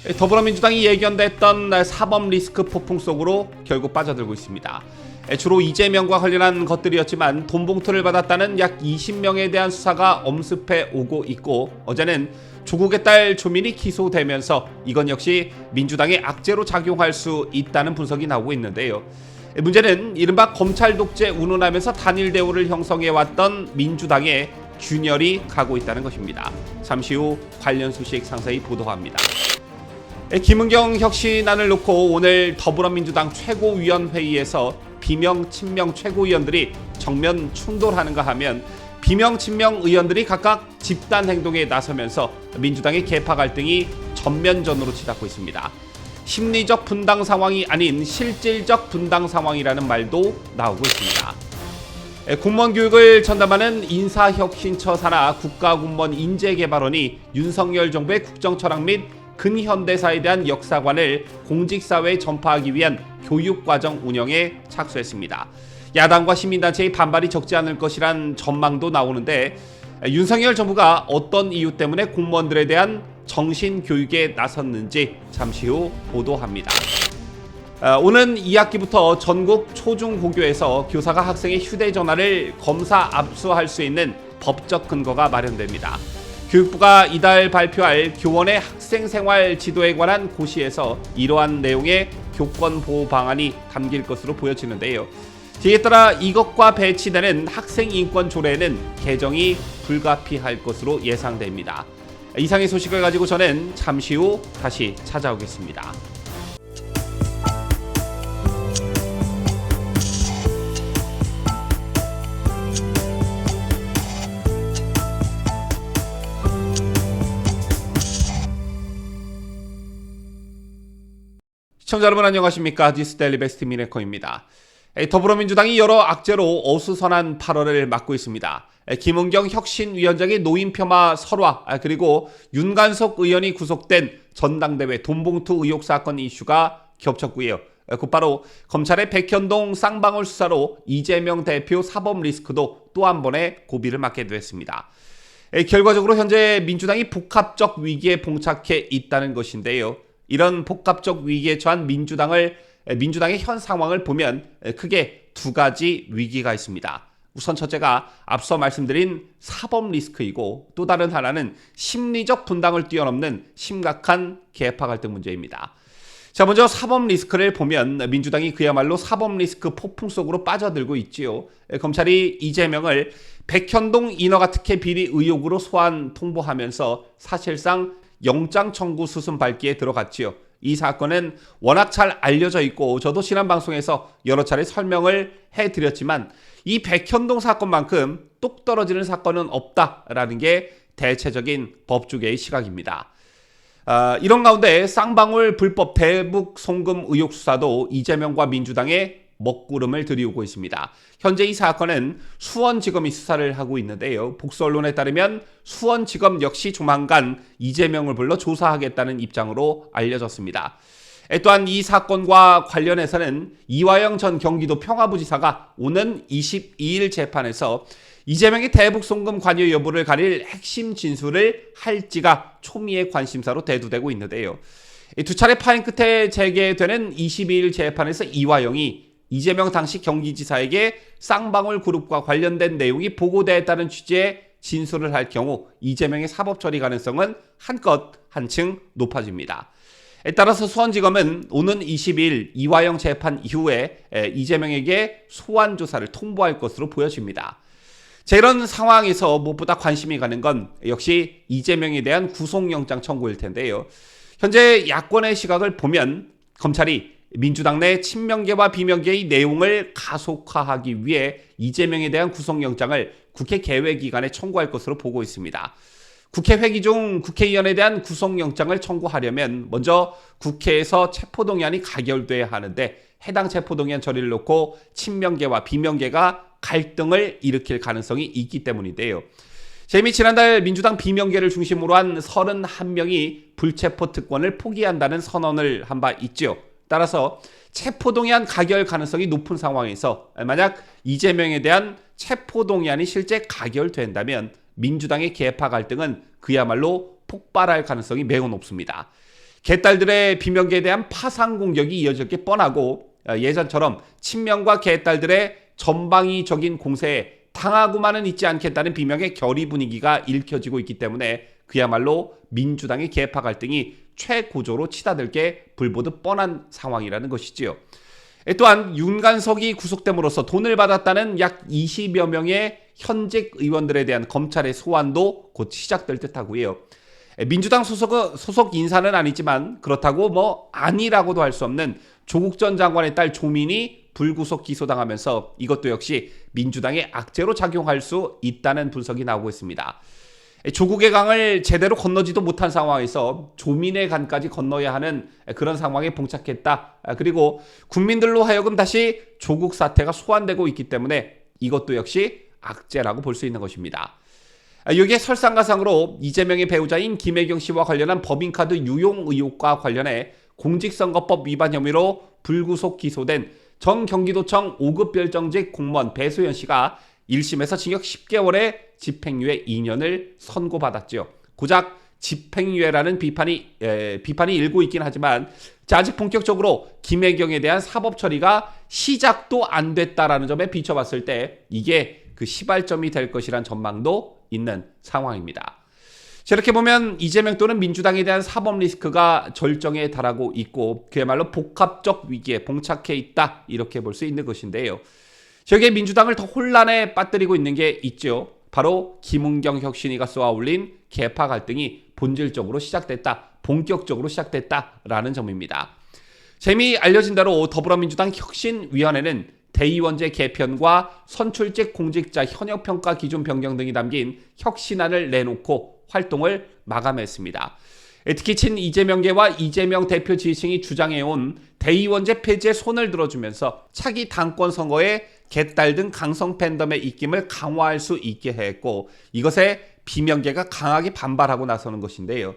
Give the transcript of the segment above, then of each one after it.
더불어민주당이 예견됐던 사법 리스크 폭풍 속으로 결국 빠져들고 있습니다. 주로 이재명과 관련한 것들이었지만 돈 봉투를 받았다는 약 20명에 대한 수사가 엄습해 오고 있고, 어제는 조국의 딸 조민이 기소되면서 이건 역시 민주당의 악재로 작용할 수 있다는 분석이 나오고 있는데요. 문제는 이른바 검찰 독재 운운하면서 단일 대우를 형성해왔던 민주당의 균열이 가고 있다는 것입니다. 잠시 후 관련 소식 상세히 보도합니다. 김은경 혁신안을 놓고 오늘 더불어민주당 최고위원회의에서 비명 친명 최고위원들이 정면 충돌하는가 하면, 비명 친명 의원들이 각각 집단 행동에 나서면서 민주당의 계파 갈등이 전면전으로 치닫고 있습니다. 심리적 분당 상황이 아닌 실질적 분당 상황이라는 말도 나오고 있습니다. 공무원 교육을 전담하는 인사혁신처 산하 국가공무원 인재개발원이 윤석열 정부의 국정철학 및 근현대사에 대한 역사관을 공직사회에 전파하기 위한 교육과정 운영에 착수했습니다. 야당과 시민단체의 반발이 적지 않을 것이란 전망도 나오는데, 윤석열 정부가 어떤 이유 때문에 공무원들에 대한 정신교육에 나섰는지 잠시 후 보도합니다. 오는 2학기부터 전국 초중고교에서 교사가 학생의 휴대전화를 검사 압수할 수 있는 법적 근거가 마련됩니다. 교육부가 이달 발표할 교원의 학생생활 지도에 관한 고시에서 이러한 내용의 교권보호 방안이 담길 것으로 보여지는데요. 이에 따라 이것과 배치되는 학생인권 조례는 개정이 불가피할 것으로 예상됩니다. 이상의 소식을 가지고 저는 잠시 후 다시 찾아오겠습니다. 시청자 여러분 안녕하십니까? 디스데일리 베스트 미네커입니다. 더불어민주당이 여러 악재로 어수선한 8월을 맞고 있습니다. 김은경 혁신위원장의 노인 폄하 설화, 그리고 윤관석 의원이 구속된 전당대회 돈봉투 의혹 사건 이슈가 겹쳤고요. 곧바로 검찰의 백현동 쌍방울 수사로 이재명 대표 사법 리스크도 또 한 번의 고비를 맞게 됐습니다. 결과적으로 현재 민주당이 복합적 위기에 봉착해 있다는 것인데요. 이런 복합적 위기에 처한 민주당의 현 상황을 보면 크게 두 가지 위기가 있습니다. 우선 첫째가 앞서 말씀드린 사법 리스크이고, 또 다른 하나는 심리적 분당을 뛰어넘는 심각한 계파 갈등 문제입니다. 자, 먼저 사법 리스크를 보면 민주당이 그야말로 사법 리스크 폭풍 속으로 빠져들고 있지요. 검찰이 이재명을 백현동 인허가 특혜 비리 의혹으로 소환 통보하면서 사실상 영장 청구 수순 밟기에 들어갔지요. 이 사건은 워낙 잘 알려져 있고 저도 지난 방송에서 여러 차례 설명을 해드렸지만, 이 백현동 사건만큼 똑 떨어지는 사건은 없다라는 게 대체적인 법조계의 시각입니다. 이런 가운데 쌍방울 불법 대북 송금 의혹 수사도 이재명과 민주당의 먹구름을 들이우고 있습니다. 현재 이 사건은 수원지검이 수사를 하고 있는데요. 복수 언론에 따르면 수원지검 역시 조만간 이재명을 불러 조사하겠다는 입장으로 알려졌습니다. 또한 이 사건과 관련해서는 이화영 전 경기도 평화부지사가 오는 22일 재판에서 이재명의 대북 송금 관여 여부를 가릴 핵심 진술을 할지가 초미의 관심사로 대두되고 있는데요. 두 차례 파행 끝에 재개되는 22일 재판에서 이화영이 이재명 당시 경기지사에게 쌍방울 그룹과 관련된 내용이 보고됐다는 취지의 진술을 할 경우 이재명의 사법 처리 가능성은 한층 높아집니다. 따라서 수원지검은 오는 20일 이화영 재판 이후에 이재명에게 소환 조사를 통보할 것으로 보여집니다. 자, 이런 상황에서 무엇보다 관심이 가는 건 역시 이재명에 대한 구속영장 청구일 텐데요. 현재 야권의 시각을 보면 검찰이 민주당 내 친명계와 비명계의 내용을 가속화하기 위해 이재명에 대한 구속영장을 국회 개회기간에 청구할 것으로 보고 있습니다. 국회 회기 중 국회의원에 대한 구속영장을 청구하려면 먼저 국회에서 체포동의안이 가결돼야 하는데, 해당 체포동의안 처리를 놓고 친명계와 비명계가 갈등을 일으킬 가능성이 있기 때문인데요. 이미 지난달 민주당 비명계를 중심으로 한 31명이 불체포 특권을 포기한다는 선언을 한 바 있죠. 따라서 체포동의안 가결 가능성이 높은 상황에서 만약 이재명에 대한 체포동의안이 실제 가결된다면 민주당의 계파 갈등은 그야말로 폭발할 가능성이 매우 높습니다. 개딸들의 비명계에 대한 파상 공격이 이어질 게 뻔하고 예전처럼 친명과 개딸들의 전방위적인 공세에 당하고만은 있지 않겠다는 비명의 결의 분위기가 읽혀지고 있기 때문에 그야말로 민주당의 계파 갈등이 최고조로 치닫을 게 불보듯 뻔한 상황이라는 것이지요. 또한 윤관석이 구속됨으로써 돈을 받았다는 약 20여 명의 현직 의원들에 대한 검찰의 소환도 곧 시작될 듯하고요. 민주당 소속 인사는 아니지만 그렇다고 뭐 아니라고도 할 수 없는 조국 전 장관의 딸 조민이 불구속 기소당하면서 이것도 역시 민주당의 악재로 작용할 수 있다는 분석이 나오고 있습니다. 조국의 강을 제대로 건너지도 못한 상황에서 조민의 강까지 건너야 하는 그런 상황에 봉착했다. 그리고 국민들로 하여금 다시 조국 사태가 소환되고 있기 때문에 이것도 역시 악재라고 볼 수 있는 것입니다. 여기에 설상가상으로 이재명의 배우자인 김혜경 씨와 관련한 법인카드 유용 의혹과 관련해 공직선거법 위반 혐의로 불구속 기소된 전 경기도청 5급 별정직 공무원 배소연 씨가 1심에서 징역 10개월에 집행유예 2년을 선고받았죠. 고작 집행유예라는 비판이 일고 있긴 하지만 아직 본격적으로 김혜경에 대한 사법 처리가 시작도 안 됐다라는 점에 비춰봤을 때 이게 그 시발점이 될 것이란 전망도 있는 상황입니다. 이렇게 보면 이재명 또는 민주당에 대한 사법 리스크가 절정에 달하고 있고 그야말로 복합적 위기에 봉착해 있다 이렇게 볼 수 있는 것인데요. 여기에 민주당을 더 혼란에 빠뜨리고 있는 게 있죠. 바로 김은경 혁신위가 쏘아올린 계파 갈등이 본질적으로 시작됐다, 본격적으로 시작됐다라는 점입니다. 이미 알려진 대로 더불어민주당 혁신위원회는 대의원제 개편과 선출직 공직자 현역평가 기준 변경 등이 담긴 혁신안을 내놓고 활동을 마감했습니다. 특히 친 이재명계와 이재명 대표 지지층이 주장해온 대의원제 폐지에 손을 들어주면서 차기 당권 선거에 개딸 등 강성 팬덤의 입김을 강화할 수 있게 했고 이것에 비명계가 강하게 반발하고 나서는 것인데요.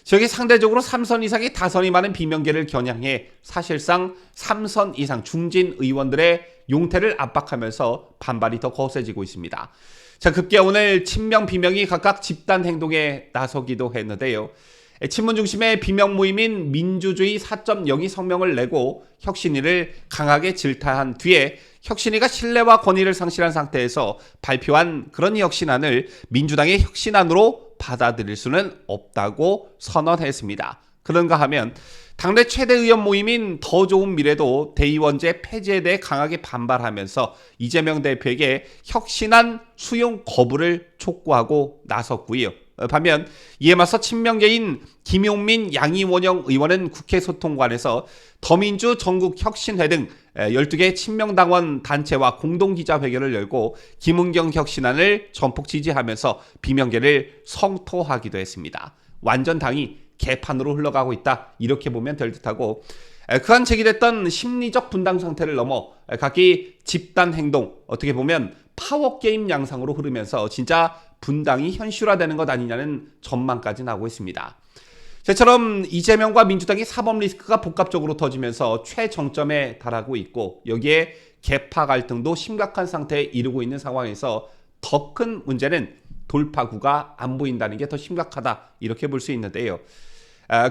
저기 상대적으로 3선 이상의 다선이 많은 비명계를 겨냥해 사실상 3선 이상 중진 의원들의 용태를 압박하면서 반발이 더 거세지고 있습니다. 급기야 오늘 친명 비명이 각각 집단 행동에 나서기도 했는데요. 친문 중심의 비명 모임인 민주주의 4.0이 성명을 내고 혁신위를 강하게 질타한 뒤에 혁신위가 신뢰와 권위를 상실한 상태에서 발표한 그런 혁신안을 민주당의 혁신안으로 받아들일 수는 없다고 선언했습니다. 그런가 하면 당내 최대 의원 모임인 더 좋은 미래도 대의원제 폐지에 대해 강하게 반발하면서 이재명 대표에게 혁신안 수용 거부를 촉구하고 나섰고요. 반면 이에 맞서 친명계인 김용민 양이원영 의원은 국회 소통관에서 더민주 전국혁신회 등 12개 친명당원 단체와 공동기자회견을 열고 김은경 혁신안을 전폭 지지하면서 비명계를 성토하기도 했습니다. 완전 당이 개판으로 흘러가고 있다 이렇게 보면 될 듯하고 그간 제기됐던 심리적 분당 상태를 넘어 각기 집단 행동 어떻게 보면 파워게임 양상으로 흐르면서 진짜 분당이 현실화되는 것 아니냐는 전망까지 나오고 있습니다. 저처럼 이재명과 민주당의 사법 리스크가 복합적으로 터지면서 최정점에 달하고 있고 여기에 계파 갈등도 심각한 상태에 이르고 있는 상황에서 더 큰 문제는 돌파구가 안 보인다는 게 더 심각하다 이렇게 볼 수 있는데요.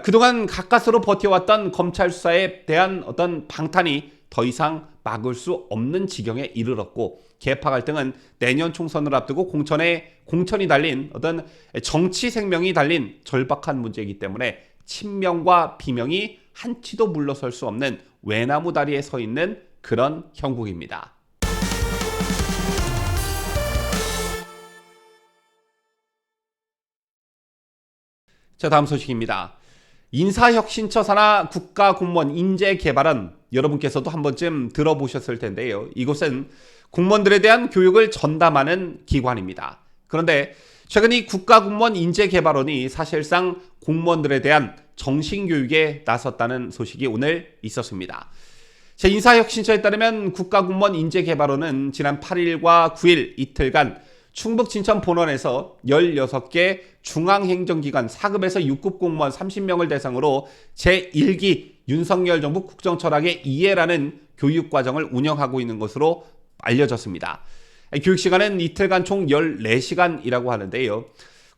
그동안 가까스로 버텨왔던 검찰 수사에 대한 어떤 방탄이 더 이상 막을 수 없는 지경에 이르렀고 계파 갈등은 내년 총선을 앞두고 공천이 달린 어떤 정치 생명이 달린 절박한 문제이기 때문에 친명과 비명이 한치도 물러설 수 없는 외나무 다리에 서 있는 그런 형국입니다. 자, 다음 소식입니다. 인사혁신처 산하 국가공무원 인재개발원 여러분께서도 한 번쯤 들어보셨을 텐데요. 이곳은 공무원들에 대한 교육을 전담하는 기관입니다. 그런데 최근 이 국가공무원 인재개발원이 사실상 공무원들에 대한 정신교육에 나섰다는 소식이 오늘 있었습니다. 인사혁신처에 따르면 국가공무원 인재개발원은 지난 8일과 9일 이틀간 충북 진천 본원에서 16개 중앙행정기관 4급에서 6급 공무원 30명을 대상으로 제1기 윤석열 정부 국정철학의 이해라는 교육과정을 운영하고 있는 것으로 알려졌습니다. 교육시간은 이틀간 총 14시간이라고 하는데요.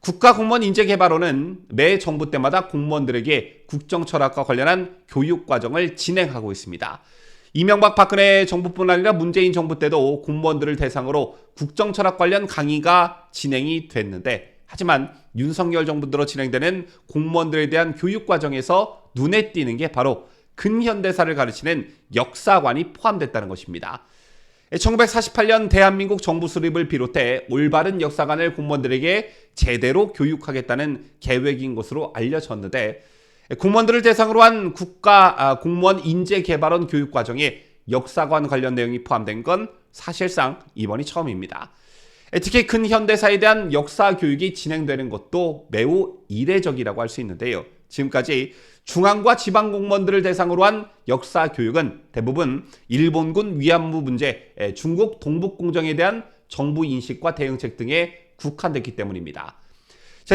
국가공무원 인재개발원은 매 정부 때마다 공무원들에게 국정철학과 관련한 교육과정을 진행하고 있습니다. 이명박 박근혜 정부뿐 아니라 문재인 정부 때도 공무원들을 대상으로 국정철학 관련 강의가 진행이 됐는데, 하지만 윤석열 정부 들어 진행되는 공무원들에 대한 교육과정에서 눈에 띄는 게 바로 근현대사를 가르치는 역사관이 포함됐다는 것입니다. 1948년 대한민국 정부 수립을 비롯해 올바른 역사관을 공무원들에게 제대로 교육하겠다는 계획인 것으로 알려졌는데, 공무원들을 대상으로 한 공무원 인재개발원 교육과정에 역사관 관련 내용이 포함된 건 사실상 이번이 처음입니다. 특히 근현대사에 대한 역사 교육이 진행되는 것도 매우 이례적이라고 할 수 있는데요. 지금까지 중앙과 지방 공무원들을 대상으로 한 역사 교육은 대부분 일본군 위안부 문제, 중국 동북공정에 대한 정부 인식과 대응책 등에 국한됐기 때문입니다.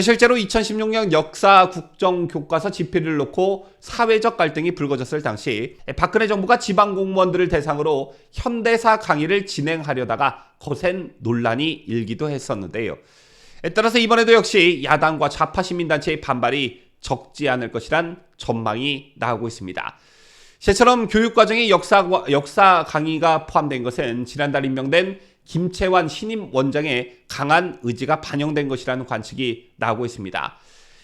실제로 2016년 역사 국정교과서 집필을 놓고 사회적 갈등이 불거졌을 당시 박근혜 정부가 지방 공무원들을 대상으로 현대사 강의를 진행하려다가 거센 논란이 일기도 했었는데요. 따라서 이번에도 역시 야당과 좌파 시민단체의 반발이 적지 않을 것이란 전망이 나오고 있습니다. 이처럼 교육과정에 역사 강의가 포함된 것은 지난달 임명된 김채환 신임 원장의 강한 의지가 반영된 것이라는 관측이 나오고 있습니다.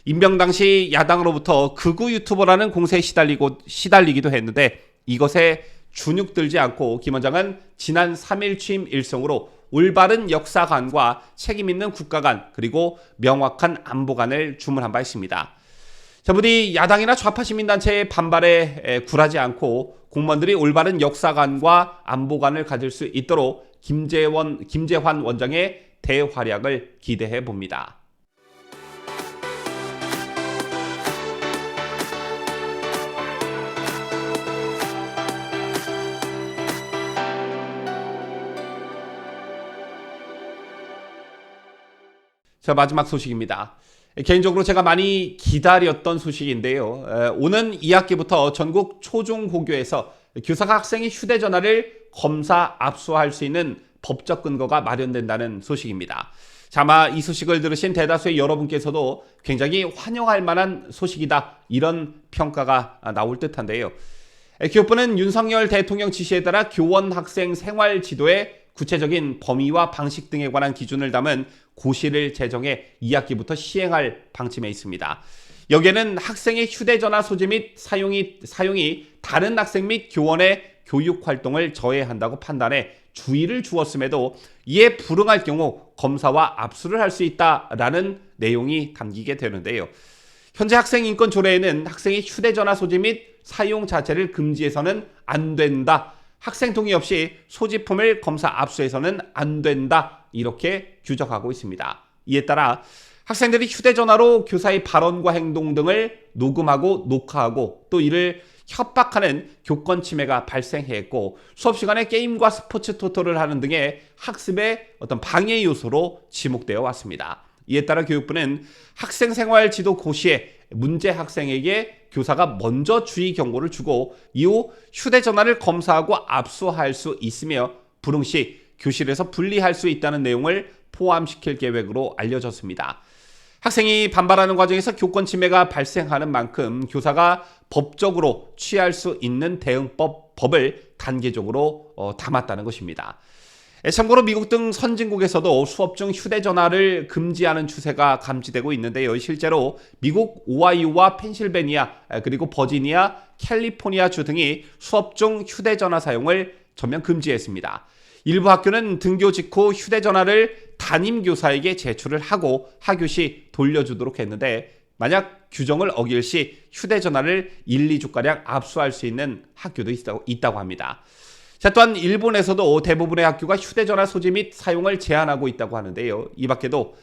임명 당시 야당으로부터 극우 유튜버라는 공세에 시달리기도 했는데, 이것에 주눅들지 않고 김 원장은 지난 3일 취임 일성으로 올바른 역사관과 책임있는 국가관, 그리고 명확한 안보관을 주문한 바 있습니다. 부디 야당이나 좌파 시민단체의 반발에 굴하지 않고 공무원들이 올바른 역사관과 안보관을 가질 수 있도록 김재환 원장의 대활약을 기대해 봅니다. 자, 마지막 소식입니다. 개인적으로 제가 많이 기다렸던 소식인데요. 오는 2학기부터 전국 초중고교에서 교사가 학생의 휴대전화를 검사 압수할 수 있는 법적 근거가 마련된다는 소식입니다. 아마 이 소식을 들으신 대다수의 여러분께서도 굉장히 환영할 만한 소식이다, 이런 평가가 나올 듯한데요. 교육부는 윤석열 대통령 지시에 따라 교원 학생 생활 지도에 구체적인 범위와 방식 등에 관한 기준을 담은 고시를 제정해 2학기부터 시행할 방침에 있습니다. 여기에는 학생의 휴대전화 소지 및 사용이 다른 학생 및 교원의 교육 활동을 저해한다고 판단해 주의를 주었음에도 이에 불응할 경우 검사와 압수를 할 수 있다라는 내용이 담기게 되는데요. 현재 학생인권 조례에는 학생의 휴대전화 소지 및 사용 자체를 금지해서는 안 된다, 학생 동의 없이 소지품을 검사 압수해서는 안 된다, 이렇게 규정하고 있습니다. 이에 따라 학생들이 휴대전화로 교사의 발언과 행동 등을 녹음하고 녹화하고 또 이를 협박하는 교권 침해가 발생했고, 수업 시간에 게임과 스포츠 토토를 하는 등의 학습의 어떤 방해 요소로 지목되어 왔습니다. 이에 따라 교육부는 학생 생활 지도 고시에 문제 학생에게 교사가 먼저 주의 경고를 주고 이후 휴대전화를 검사하고 압수할 수 있으며 불응 시 교실에서 분리할 수 있다는 내용을 포함시킬 계획으로 알려졌습니다. 학생이 반발하는 과정에서 교권 침해가 발생하는 만큼 교사가 법적으로 취할 수 있는 대응법을 단계적으로 담았다는 것입니다. 참고로 미국 등 선진국에서도 수업 중 휴대전화를 금지하는 추세가 감지되고 있는데요. 실제로 미국 오하이오와 펜실베니아, 그리고 버지니아, 캘리포니아 주 등이 수업 중 휴대전화 사용을 전면 금지했습니다. 일부 학교는 등교 직후 휴대전화를 담임교사에게 제출을 하고 하교 시 돌려주도록 했는데, 만약 규정을 어길 시 휴대전화를 1, 2주가량 압수할 수 있는 학교도 있다고 합니다. 또한 일본에서도 대부분의 학교가 휴대전화 소지 및 사용을 제한하고 있다고 하는데요. 이 밖에도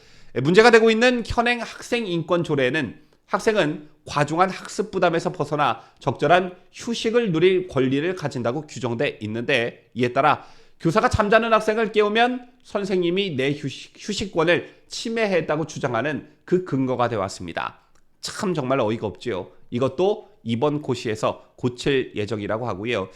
문제가 되고 있는 현행 학생인권조례에는 학생은 과중한 학습 부담에서 벗어나 적절한 휴식을 누릴 권리를 가진다고 규정돼 있는데, 이에 따라 교사가 잠자는 학생을 깨우면 선생님이 내 휴식권을 침해했다고 주장하는 그 근거가 되어왔습니다. 참 정말 어이가 없지요. 이것도 이번 고시에서 고칠 예정이라고 하고요.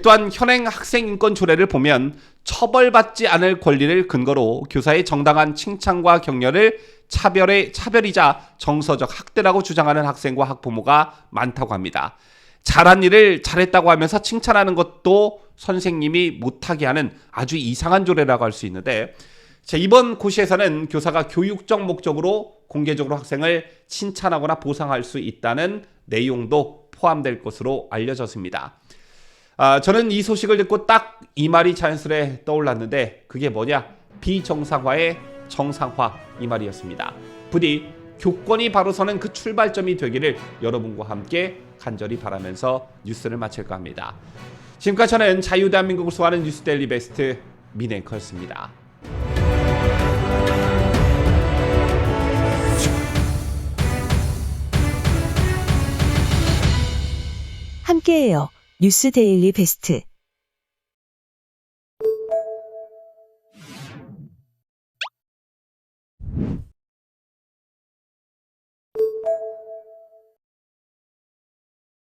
또한 현행 학생인권 조례를 보면 처벌받지 않을 권리를 근거로 교사의 정당한 칭찬과 격려를 차별이자 정서적 학대라고 주장하는 학생과 학부모가 많다고 합니다. 잘한 일을 잘했다고 하면서 칭찬하는 것도 선생님이 못하게 하는 아주 이상한 조례라고 할 수 있는데, 이번 고시에서는 교사가 교육적 목적으로 공개적으로 학생을 칭찬하거나 보상할 수 있다는 내용도 포함될 것으로 알려졌습니다. 저는 이 소식을 듣고 딱 이 말이 자연스레 떠올랐는데, 그게 뭐냐? 비정상화의 정상화, 이 말이었습니다. 부디 교권이 바로 서는 그 출발점이 되기를 여러분과 함께 간절히 바라면서 뉴스를 마칠까 합니다. 지금까지 저는 자유대한민국을 소화하는 뉴스데일리 베스트 민앵커였습니다. 함께해요. 뉴스데일리 베스트.